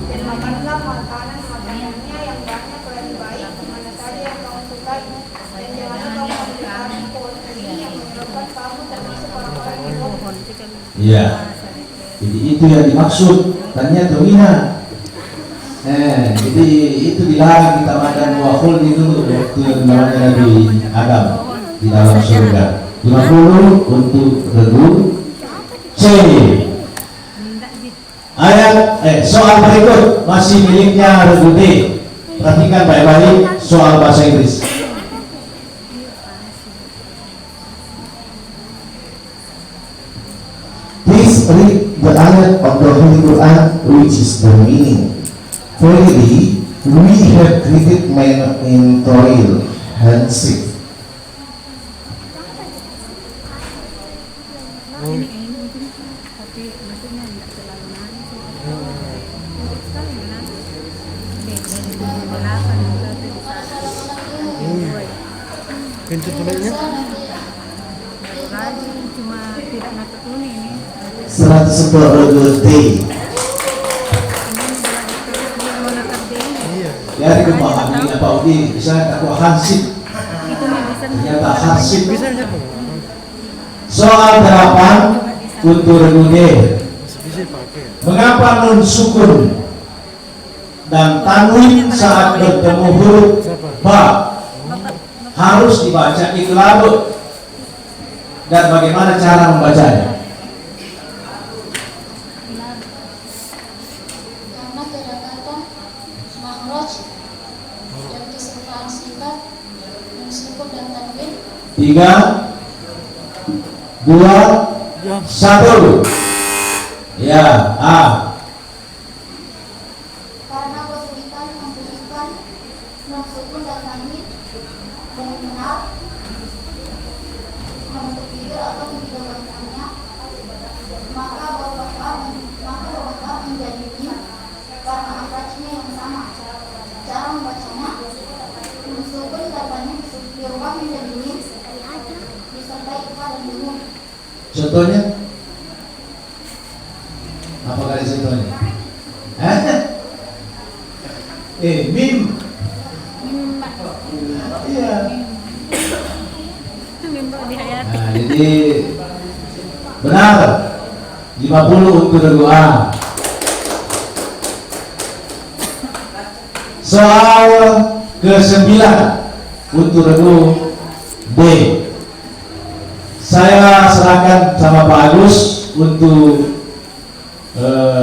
dan makanlah makanannya yang banyak lebih baik mana saja yang kamu sukai, dan janganlah kamu mendekati pohon ini yang menyebabkan kamu termasuk orang-orang yang bohong. Iya. Jadi itu yang dimaksud. Tanya Tawina. Jadi itu dilarang kita makan buah khuld itu waktu namanya Nabi Adam di dalam surga. 50 untuk regu C. Soal berikut masih miliknya regu D. Perhatikan baik-baik soal bahasa Inggris. Please read the ayat of the Holy Quran, which is the meaning. Verily, we have created man in toil and sick. Tapi maksudnya tidak terlalu nangis. Sekali menangis. Dari Pintu tulisnya Rajin cuma tidak natekuni ini. 110 D. Mau nakat dia. iya Ya, dipahami apa Udi bisa aku hansip. Itu nih bisa Ternyata hansip. bisa aja tuh Soal 8 untuk regu D. masih bisa pakai Mengapa nun sukun dan tanwin saat bertemu huruf ba harus dibaca iqlab dan bagaimana cara membacanya? Karena kedekatan makhraj dan keserupaan sifat sukun dan tanwin 3, 2, 1. Ya, A. karena kesulitan membedakan non sukun dan tanwin dengan benar membentuk bibir atau membidangkannya, maka beberapa menjadi mim karena akrajnya yang sama. Cara membacanya nun sukun dan tanwin dirubah menjadi mim disertai ifa dan bunyi. Contohnya? Apakah ada contohnya? Mim. Iya. itu mimpi dihayati. Nah, jadi benar 50 untuk regu A. Soal ke-9 untuk regu B. Saya serahkan sama Pak Agus untuk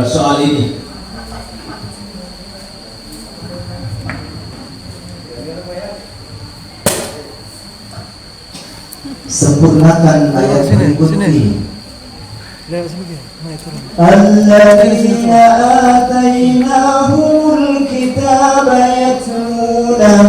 soal ini. Sempurnakan ayat berikut ini. lewat sini naik turun الذين آتيناهم الكتاب يتلونه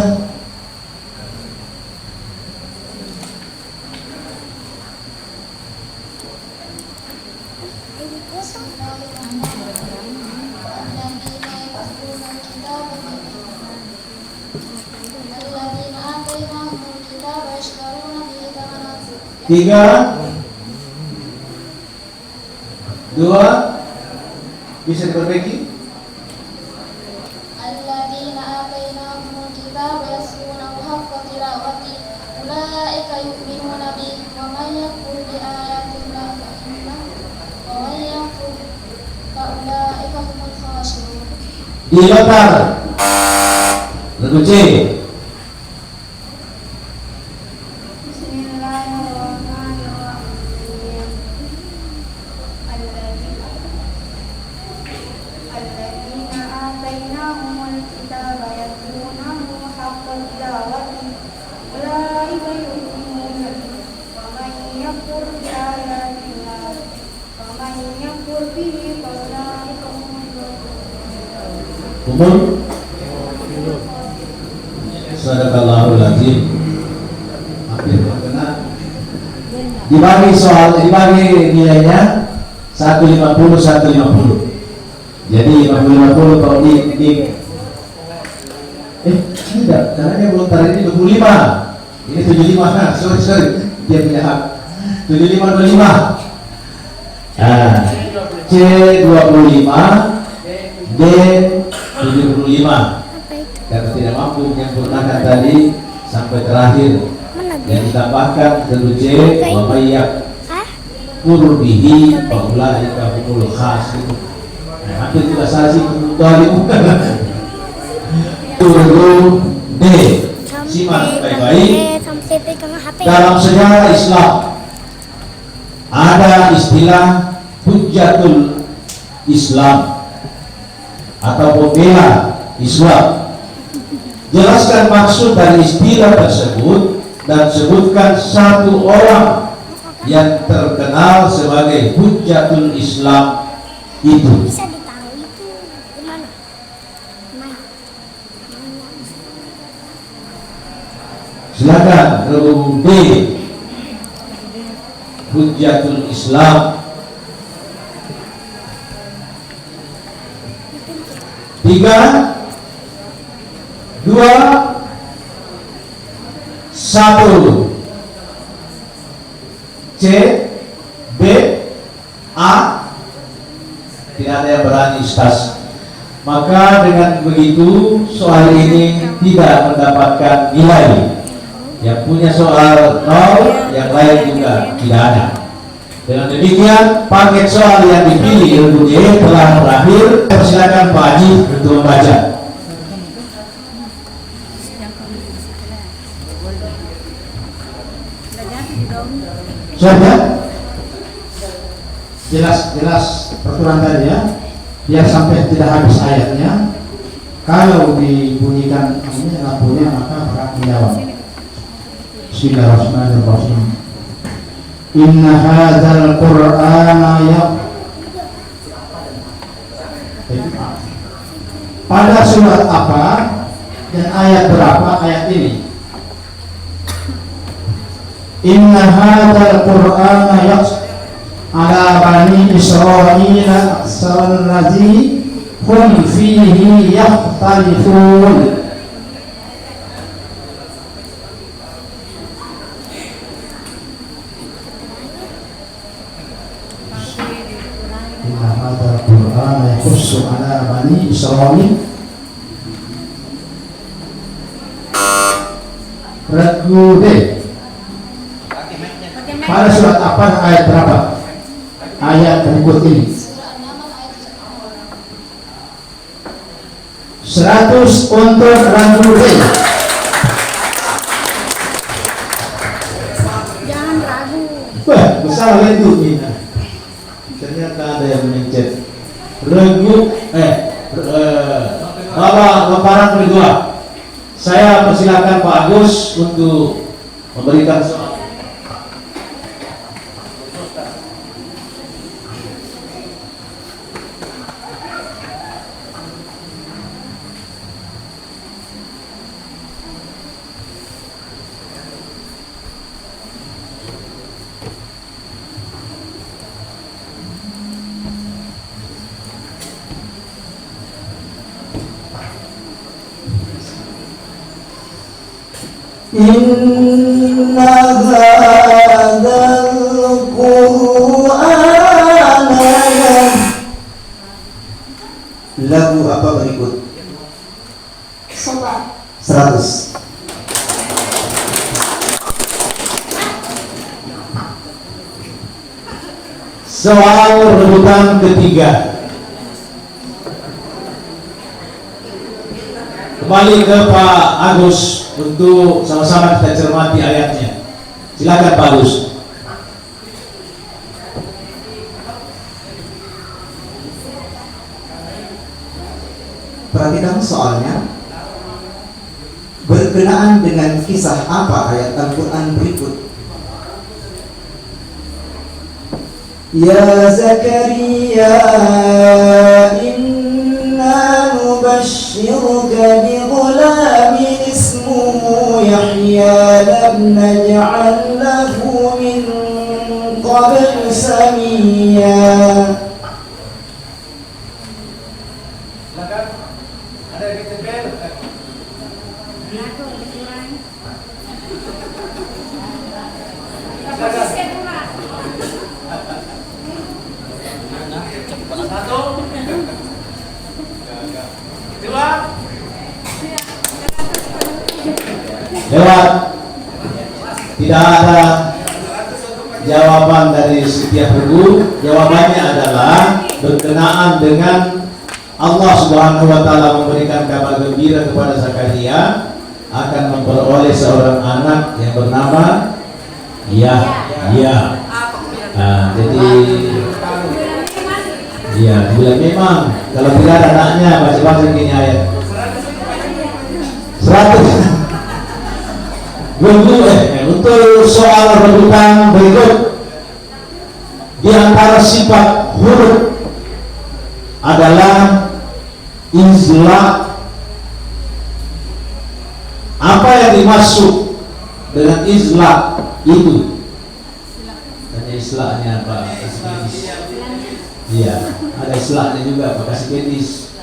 Tiga, 2, bisa diperbaiki. Alladzina atainahumul kitaba yatlunahu haqqa tilawati ulaika yu'minuna bihi wa man yakfur bi ayatillah fa ulaika humul khasirun. Dilontar. Lagu C. Bismillahirrahmanirrahim. Alladzina atainahumul kitaba yatlunahu haqqa tilawati ulaika yu'minuna bihi wa man yakfur bi ayatillah fa ulaika humul Umur. Sadaqallahul azim. Hampir kena. Dibagi nilainya 150 150. Jadi 50 kalau di tidak, karena dia belum tarik ini 25. Ini 75. Nah, sorry. Dia punya hak. 75 25. Nah, C 25, D 75. Karena tidak mampu menyempurnakan tadi sampai terakhir yang ditambahkan ke C wa mayyak kurbihi faulaika humul khasirun. Hampir juga salah sih dari bukan. Huruf D. Simak baik-baik. Dalam sejarah Islam ada istilah Hujjatul Islam atau pembela Islam. Jelaskan maksud dari istilah tersebut dan sebutkan satu orang yang terkenal sebagai Hujjatul Islam itu. bisa ditaruh itu di mana? Silakan regu D. Hujjatul Islam. 3, 2, 1. C, B, A. Tidak ada yang berani, Ustaz. Maka dengan begitu soal ini tidak mendapatkan nilai. Yang punya soal 0, yang lain juga tidak ada. Dengan demikian paket soal yang dipilih regu D telah berakhir. Silakan Pak Haji untuk membaca. Sudah jelas peraturan tadi ya, biar sampai tidak habis ayatnya. Kalau dibunyikan ini lampunya maka akan menjawab. Bismillahirrahmanirrahim. Inna hadzal Qur'ana pada surat apa dan ayat berapa ayat ini? Inna hadzal Qur'ana ala bani Israila aksarul ladzi hum fihi yakhtalifun. Inna hadzal Qur'ana yakhussu ala bani Israil. Regu D. Pada surat apa dan ayat berapa? Ayat berikut ini. 100 untuk regu D. Jangan ragu. Wah, besar itu ini. Ternyata ada yang mencet. Regu lembaran kedua. Saya persilakan Pak Agus untuk memberikan soal. Inna hadzal Qur'ana. Lagu apa berikut? Sobat 100. Soal rebutan ketiga. Kembali ke Pak Agus untuk sama-sama kita cermati ayatnya. Silakan Pak Agus. Perhatikan soalnya. Berkenaan dengan kisah apa ayat Al-Quran berikut? Ya Zakaria, inna nubashshiruka bi ghulamin ismuhu Yahya lam naj'al lahu min qabl samiyya. Lewat. Tidak ada jawaban dari setiap regu. Jawabannya adalah berkenaan dengan Allah Subhanahu wa taala memberikan kabar gembira kepada Zakaria akan memperoleh seorang anak yang bernama Yahya. Jadi iya, bulan memang kalau tidak ada anaknya baca-baca gini ayat 100. Untuk soal rebutan berikut, di antara sifat huruf adalah izlah. Apa yang dimaksud dengan izlah itu? Tanya islahnya apa? Iya, ada islahnya juga Pak Kasiketis.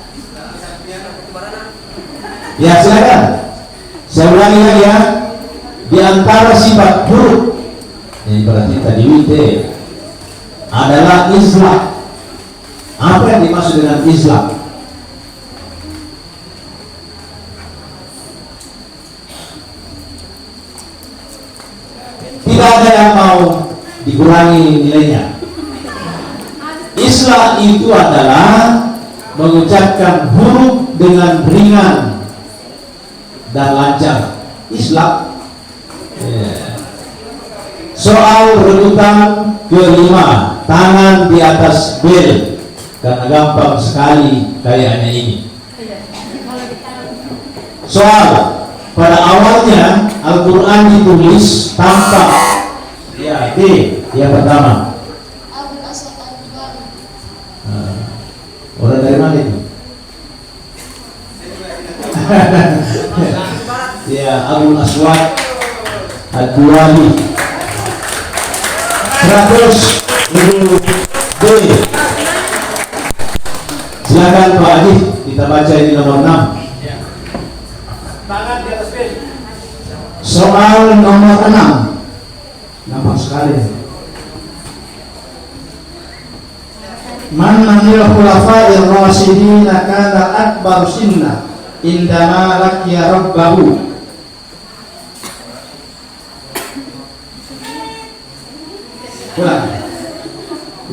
Ya silakan. Saya ulangi lagi ya. Di antara sifat huruf Jadi berarti tadi itu adalah Islam. Apa yang dimaksud dengan Islam? Tidak ada yang mau dikurangi nilainya. Islam itu adalah mengucapkan huruf dengan ringan dan lancar. Islam. Soal rebutan kelima, tangan di atas bel, karena gampang sekali kayaknya ini. Soal, pada awalnya Al-Quran ditulis tanpa ya, D, yang pertama. Orang dari mana itu? Ya, Abul Aswad Ad-Duwali. 100 D. Silakan Pak Adi, kita baca ini nomor 6. Tangan di atas bel. Soal nomor 6. Gampang sekali. Man manil khulafa'ir rasyidin kana akbar sinna indama laqiya rabbahu. Ulang.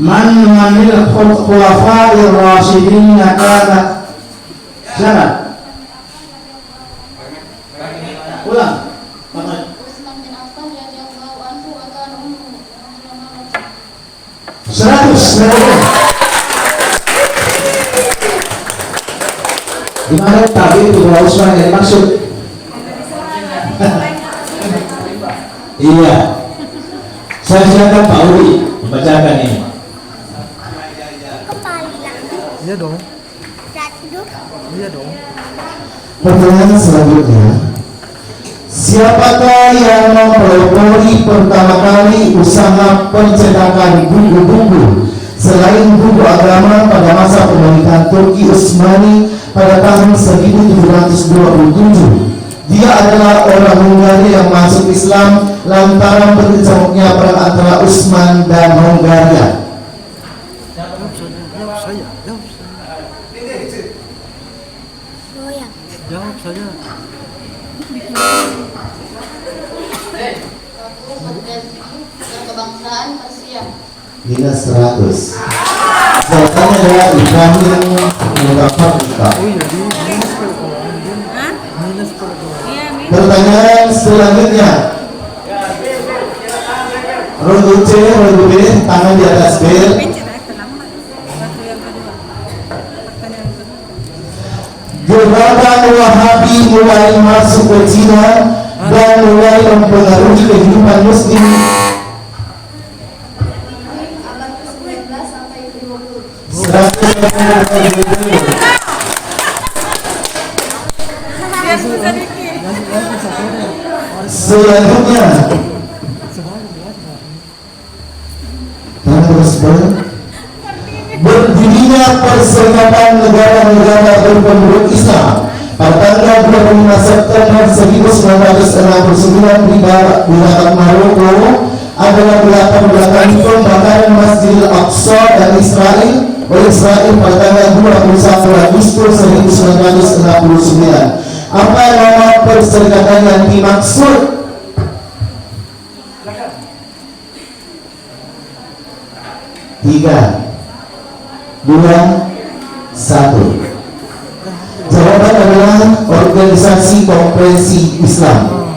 Man manil khulafa'ir rasyidin kana. Silakan. Ulang. Utsman bin Affan radhiyallahu anhu wa kana ummuhu 100. Di mana tadi itu Pak Usman yang dimaksud? Iya. Saya silakan Pak Udi membacakan ini. Iya dong. Iya dong. Pertanyaan selanjutnya, siapakah yang mempelopori pertama kali usaha percetakan buku-buku selain buku agama pada masa pemerintahan Turki Utsmani pada tahun 1727? Dia adalah orang Hungaria yang masuk Islam lantaran berkecamuknya perang antara Utsman dan Hungaria. Jawab saja. kebangsaan Persia. Minus 100. Jawabannya adalah Ibrahim Mustafa. Oh iya, di minus kalau Pertanyaan selanjutnya, ronde C, ronde B, tangan di atas bel. Gerakan Wahabi mulai masuk ke Cina dan mulai mempengaruhi kehidupan Muslim. Abad ke-19 sampai ke-20. Selanjutnya, berdirinya Perserikatan Negara-Negara Berpenduduk Islam pada tanggal 25 September 1969 di Barat Maroko adalah latar belakang pembakaran Masjidil Aqsa dan Israel oleh Israel pada tanggal 21 Agustus 1969. Apa nama perserikatan yang dimaksud? Tiga, 2, 1. Jawaban adalah Organisasi Konferensi Islam.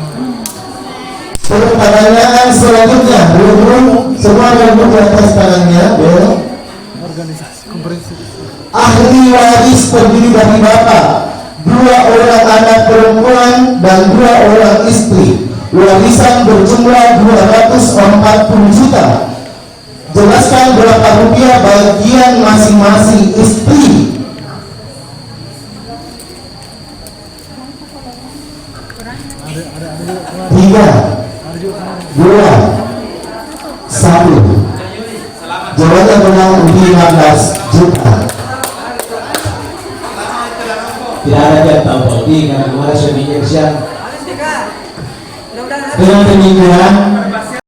Pertanyaan selanjutnya, belum semua rambut di atas tangannya, belum. organisasi konferensi. Ahli waris terdiri dari bapak, 2 orang anak perempuan dan 2 orang istri. Warisan berjumlah 240 juta. Jelaskan berapa rupiah bagian masing-masing istri. Tiga, 2, 1. Jawabannya adalah 15 juta. Tidak ada yang tahu Pak Udi karena kemarin saya minyak siang. Dengan demikian